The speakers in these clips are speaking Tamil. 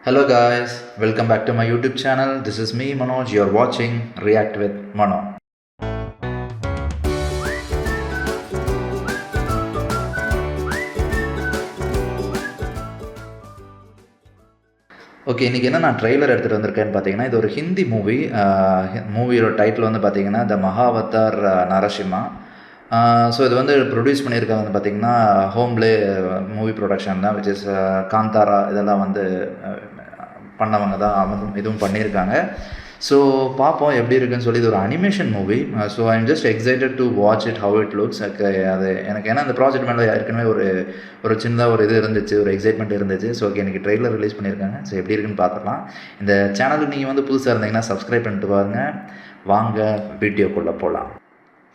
Hello guys, welcome back to my YouTube channel. This is me Manoj. You're watching React with Mano. Okay, இன்றைக்கி என்ன நான் ட்ரெய்லர் எடுத்துகிட்டு வந்திருக்கேன்னு பார்த்தீங்கன்னா, இது ஒரு ஹிந்தி மூவியோட டைட்டில் வந்து பார்த்தீங்கன்னா த மகாவதார் நரசிம்மா. ஸோ இது வந்து ப்ரொடியூஸ் பண்ணியிருக்காங்க வந்து பார்த்தீங்கன்னா ஹோம்லே மூவி ப்ரொடக்ஷன் தான், விச் இஸ் காந்தாரா இதெல்லாம் வந்து பண்ணவங்க தான் இதுவும் பண்ணியிருக்காங்க. ஸோ பார்ப்போம் எப்படி இருக்குன்னு சொல்லி. இது ஒரு animation movie. So I am just excited to watch it how it looks. அது எனக்கு ஏன்னா இந்த ப்ராஜெக்ட் மேலே ஏற்கனவே ஒரு சின்னதாக ஒரு இது இருந்துச்சு, ஒரு எக்ஸைட்மெண்ட் இருந்துச்சு. ஸோ ஓகே, எனக்கு ட்ரெய்லர் ரிலீஸ் பண்ணியிருக்காங்க. ஸோ எப்படி இருக்குன்னு பார்த்துக்கலாம். இந்த சேனலுக்கு நீங்கள் வந்து புதுசாக இருந்தீங்கன்னா சப்ஸ்கிரைப் பண்ணிட்டு பாருங்கள். வாங்க வீடியோக்குள்ளே போகலாம்.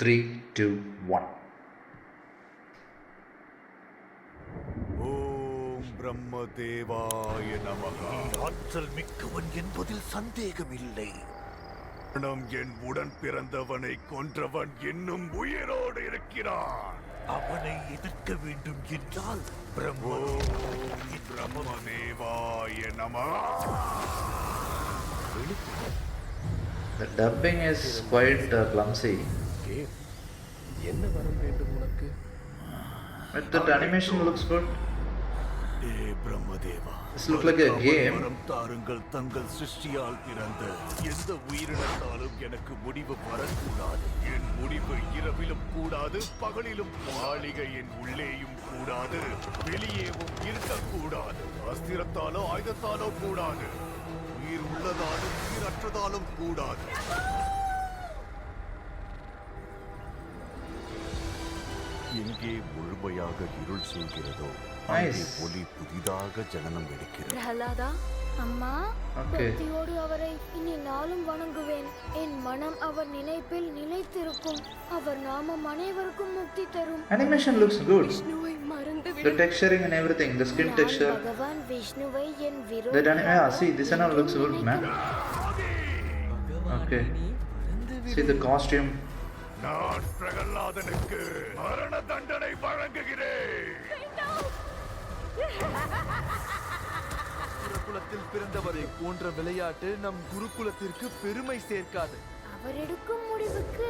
3, 2, 1. பிரம்மதேவாய நமக. ஆற்றல் மிக்கவன் என்பதில் சந்தேகமில்லை. என் உடன் பிறந்தவனை கொன்றவன் இன்னும் உயிரோடு இருக்கிறான். அவனை எதிர்க்க வேண்டும் என்றால் பிரம்மதேவாய நமக. The dubbing is quite clumsy. என்ன வரம் வேண்டும் உனக்கு? But that animation looks good. Brahmadeva, This looks like a game. தாருங்கள். தங்கள் சிருஷ்டியால் பிறந்த எந்த உயிரினத்தாலும் எனக்கு முடிவு வரக்கூடாது. என் முடிவு இரவிலும் கூடாது, பகலிலும் மாளிகையின் உள்ளேயும் கூடாது, வெளியேவும் இருக்கக்கூடாது. அஸ்திரத்தாலோ ஆயுதத்தாலோ கூடாது. உயிர் உள்ளதாலும் உயிரற்றதாலும் கூடாது. எங்கே முழுமையாக இருள் சூழ்கிறதோ அங்கே ஒளி புதிதாக ஜனனம் எடுக்கிறது. பிரஹலாதா, அம்மா, Okay. பக்தியோடு அவரை இனி நாளும் வணங்குவேன். என் மனம் அவர் நினைப்பில் நிலைத்திருக்கும். அவர் நாமம் அனைவருக்கும் முக்தி தரும். Animation looks good. விஷ்ணுவை மறந்துவிடு. The texturing and everything, the skin நான் texture. பகவான் விஷ்ணுவை என் That anime, விரோதியாக see, this one looks good, man. Okay. See the costume. நான் பிரகலாதனுக்கு மரண தண்டனை வழங்குகிறேன். குருகுலத்தில் பிறந்தவரை போன்ற விளையாட்டு நம் குருகுலத்திற்கு பெருமை சேர்க்காது. அவர் எடுக்கும் முடிவுக்கு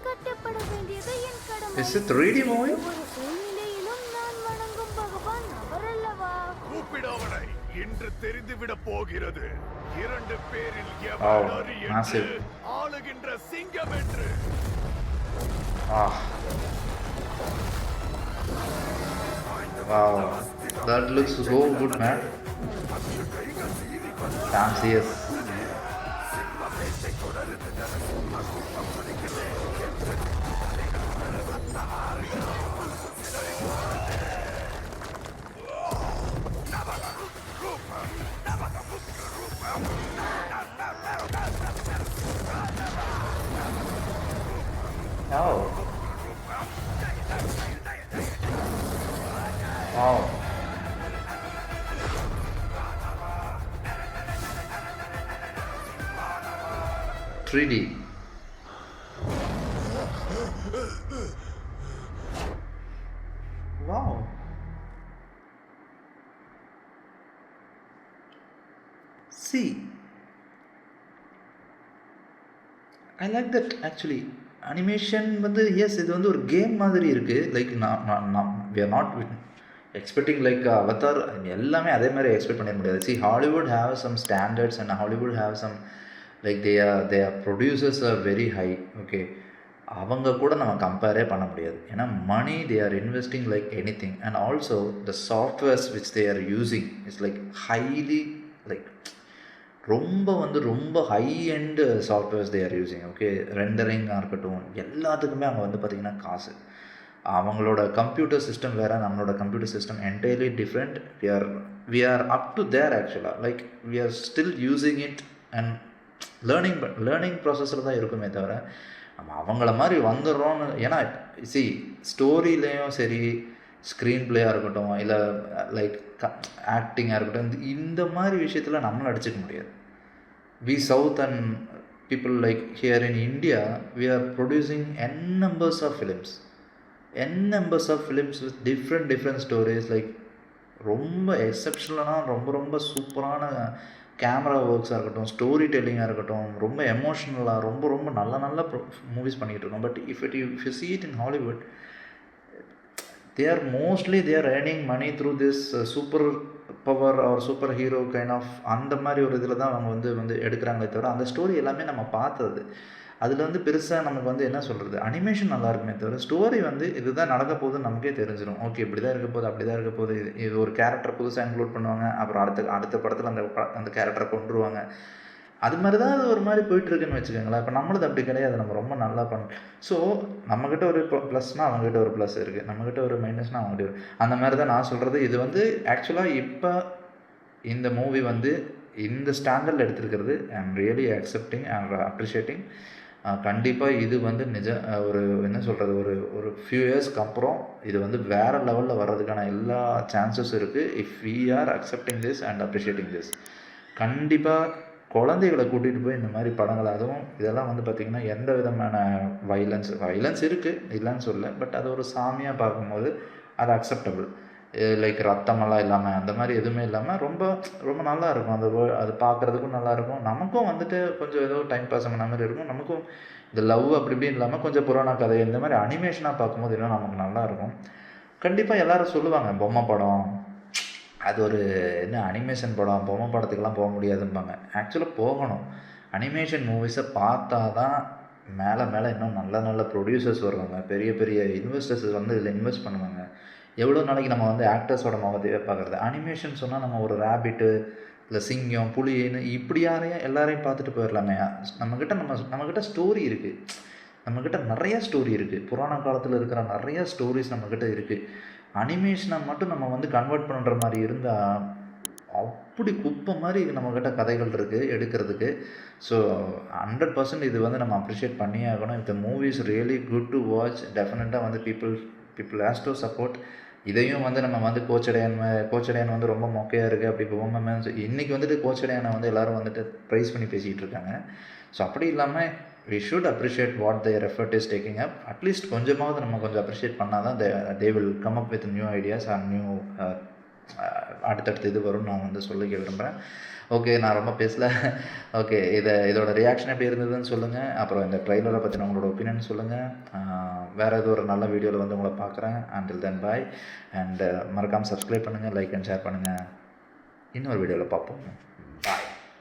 கட்டப்பட வேண்டியது என் கடமை. Is it 3D movie? ஒரு சூழ்நிலையிலும் நான் வணங்கும் பகவான் அவரல்லவா? கூப்பிடவனை இன்று தெரிந்துவிடப் போகிறது. 2 பேரில் Wow, எவன் அறி என்று, massive. ஆளுகின்ற சிங்கம் என்று. Ah. Wow. That looks so good, man. Damn serious. Oh. Wow. "3D. Wow. See, I like that actually. Animation வந்து எஸ், இது வந்து ஒரு கேம் மாதிரி இருக்குது. Like we are not expecting like Avatar எல்லாமே அதே மாதிரி எக்ஸ்பெக்ட் பண்ணிட முடியாது. See, Hollywood have some standards and Hollywood have some like their producers are very high. Okay, அவங்க கூட நம்ம கம்பேரே பண்ண முடியாது. ஏன்னா money they are investing like anything. And also the softwares which they are using it's like highly like ரொம்ப high end softwares they are using. Okay, ரெண்டரிங்காக இருக்கட்டும், எல்லாத்துக்குமே அவங்க வந்து பார்த்திங்கன்னா காசு. அவங்களோட கம்ப்யூட்டர் சிஸ்டம் வேறு, நம்மளோட computer system entirely different. We are up to there ஆக்சுவலாக. Like we are still using it and learning ப்ராசஸில் தான் இருக்குமே தவிர நம்ம அவங்கள மாதிரி வந்துடுறோன்னு. ஏன்னா சி, ஸ்டோரியிலையும் சரி, ஸ்க்ரீன் பிளேயாக இருக்கட்டும், இல்லை லைக் ஆக்டிங்காக இருக்கட்டும், இந்த மாதிரி விஷயத்தில் நம்மளும் அடிச்சுக்க முடியாது. We south and people like here in India, we are producing n numbers of films with different stories. Like ரொம்ப எக்ஸப்ஷனலான ரொம்ப ரொம்ப சூப்பரான கேமரா ஒர்க்ஸாக இருக்கட்டும், ஸ்டோரி டெல்லிங்காக இருக்கட்டும், ரொம்ப எமோஷ்னலாக ரொம்ப ரொம்ப நல்ல நல்ல மூவிஸ் பண்ணிகிட்டு இருக்கோம். But if you see it in Hollywood, they are earning money through this super power or super hero kind of அந்த மாதிரி ஒரு இதில் தான் அவங்க வந்து எடுக்கிறாங்களே தவிர, அந்த ஸ்டோரி எல்லாமே நம்ம பார்த்தது. அதில் வந்து பெருசாக நமக்கு வந்து என்ன சொல்கிறது, அனிமேஷன் நல்லா இருக்குமே தவிர ஸ்டோரி வந்து இதுதான் நடக்க போகுதுன்னு நமக்கே தெரிஞ்சிடும். ஓகே, இப்படி தான் இருக்க போகுது, அப்படி தான் இருக்க போகுது, இது ஒரு கேரக்டர் புதுசாக இன்க்ளூட் பண்ணுவாங்க, அப்புறம் அடுத்த படத்தில் அந்த கேரக்டரை கொண்டுருவாங்க. அது மாதிரி தான் அது ஒரு மாதிரி போயிட்டுருக்குன்னு வச்சுக்கோங்களேன். இப்போ நம்மளது அப்படி கிடையாது, நம்ம ரொம்ப நல்லா பண்ணோம். ஸோ நம்மக்கிட்ட ஒரு ப்ளஸ்னால் அவங்ககிட்ட ஒரு ப்ளஸ் இருக்குது, நம்மக்கிட்ட ஒரு மைனஸ்னால் அவங்ககிட்ட ஒரு, அந்த மாதிரி தான் நான் சொல்கிறது. இது வந்து ஆக்சுவலாக இப்போ இந்த மூவி வந்து இந்த ஸ்டாண்டர்டில் எடுத்துருக்கிறது ஐ am really accepting and appreciating. கண்டிப்பாக இது வந்து ஒரு என்ன சொல்கிறது, ஒரு ஃபியூ இயர்ஸ்க்கு அப்புறம் இது வந்து வேறு லெவலில் வர்றதுக்கான எல்லா சான்சஸ் இருக்குது. If we are accepting this and appreciating this. கண்டிப்பாக குழந்தைகளை கூட்டிகிட்டு போய் இந்த மாதிரி படங்கள், அதுவும் இதெல்லாம் வந்து பார்த்திங்கன்னா எந்த விதமான வைலன்ஸ் இருக்குது இல்லைன்னு சொல்ல, பட் அது ஒரு சாமியாக பார்க்கும்போது அது அக்செப்டபுள். லைக் ரத்தமெல்லாம் இல்லாமல் அந்த மாதிரி எதுவுமே இல்லாமல் ரொம்ப ரொம்ப நல்லா இருக்கும். அது பார்க்குறதுக்கும் நல்லாயிருக்கும், நமக்கும் வந்துட்டு கொஞ்சம் ஏதோ டைம் பாஸ் ஆன மாதிரி இருக்கும். நமக்கும் இந்த லவ் அப்படி இப்படின்னு இல்லாமல் கொஞ்சம் புராண கதை இந்த மாதிரி அனிமேஷனாக பார்க்கும்போது இன்னும் நமக்கு நல்லாயிருக்கும். கண்டிப்பாக எல்லோரும் சொல்லுவாங்க பொம்மை படம் அது ஒரு என்ன அனிமேஷன் படம், பொம்மை படத்துக்கெல்லாம் போக முடியாதும்பாங்க. ஆக்சுவலாக போகணும். அனிமேஷன் மூவிஸை பார்த்தா தான் மேலே இன்னும் நல்ல நல்ல ப்ரொடியூசர்ஸ் வருவாங்க, பெரிய பெரிய இன்வெஸ்டர்ஸ் வந்து இதில் இன்வெஸ்ட் பண்ணுவாங்க. எவ்வளோ நாளைக்கு நம்ம வந்து ஆக்டர்ஸோட முகத்தையே பார்க்குறது. அனிமேஷன் சொன்னால் நம்ம ஒரு ரேபிட்டு இல்லை சிங்கம் புலின்னு இப்படி எல்லாரையும் பார்த்துட்டு போயிடலாமே. நம்மக்கிட்ட ஸ்டோரி இருக்குது, நம்மக்கிட்ட நிறையா ஸ்டோரி இருக்குது. புராண காலத்தில் இருக்கிற நிறையா ஸ்டோரிஸ் நம்மக்கிட்ட இருக்குது. அனிமேஷனை மட்டும் நம்ம வந்து கன்வெர்ட் பண்ணுற மாதிரி இருந்தால் அப்படி குப்பை மாதிரி நம்மக்கிட்ட கதைகள் இருக்குது எடுக்கிறதுக்கு. ஸோ 100% இது வந்து நம்ம அப்ரிஷியேட் பண்ணியே ஆகணும். இந்த movies really good to watch. டெஃபினட்டாக வந்து பீப்புள் ஹேஸ் டு சப்போர்ட். இதையும் வந்து நம்ம வந்து கோச்சடையான் வந்து ரொம்ப மொக்கையாக இருக்குது அப்படி பொம்மை. இன்றைக்கி வந்துட்டு கோச்சடையானை வந்து எல்லோரும் வந்துட்டு ப்ரைஸ் பண்ணி பேசிகிட்டு இருக்காங்க. ஸோ அப்படி இல்லாமல் we should appreciate what their effort is taking up. At least கொஞ்சமாவது நம்ம கொஞ்சம் அப்ரிஷியேட் பண்ணால் தான் they will come up with new ideas and new அடுத்தடுத்து இது வரும்னு நான் வந்து சொல்லிக்க விரும்புகிறேன். ஓகே, நான் ரொம்ப பேசல. ஓகே, இதோட ரியாக்ஷன் எப்படி இருந்ததுன்னு சொல்லுங்கள். அப்புறம் இந்த ட்ரைலரை பற்றின உங்களோட ஒப்பீனியன் சொல்லுங்கள். வேறு ஏதோ ஒரு நல்ல வீடியோவில் வந்து உங்களை பார்க்குறேன். until then bye and மறக்காமல் சப்ஸ்கிரைப் பண்ணுங்கள், லைக் அண்ட் ஷேர் பண்ணுங்கள். இன்னொரு வீடியோவில் பார்ப்போம். பாய்.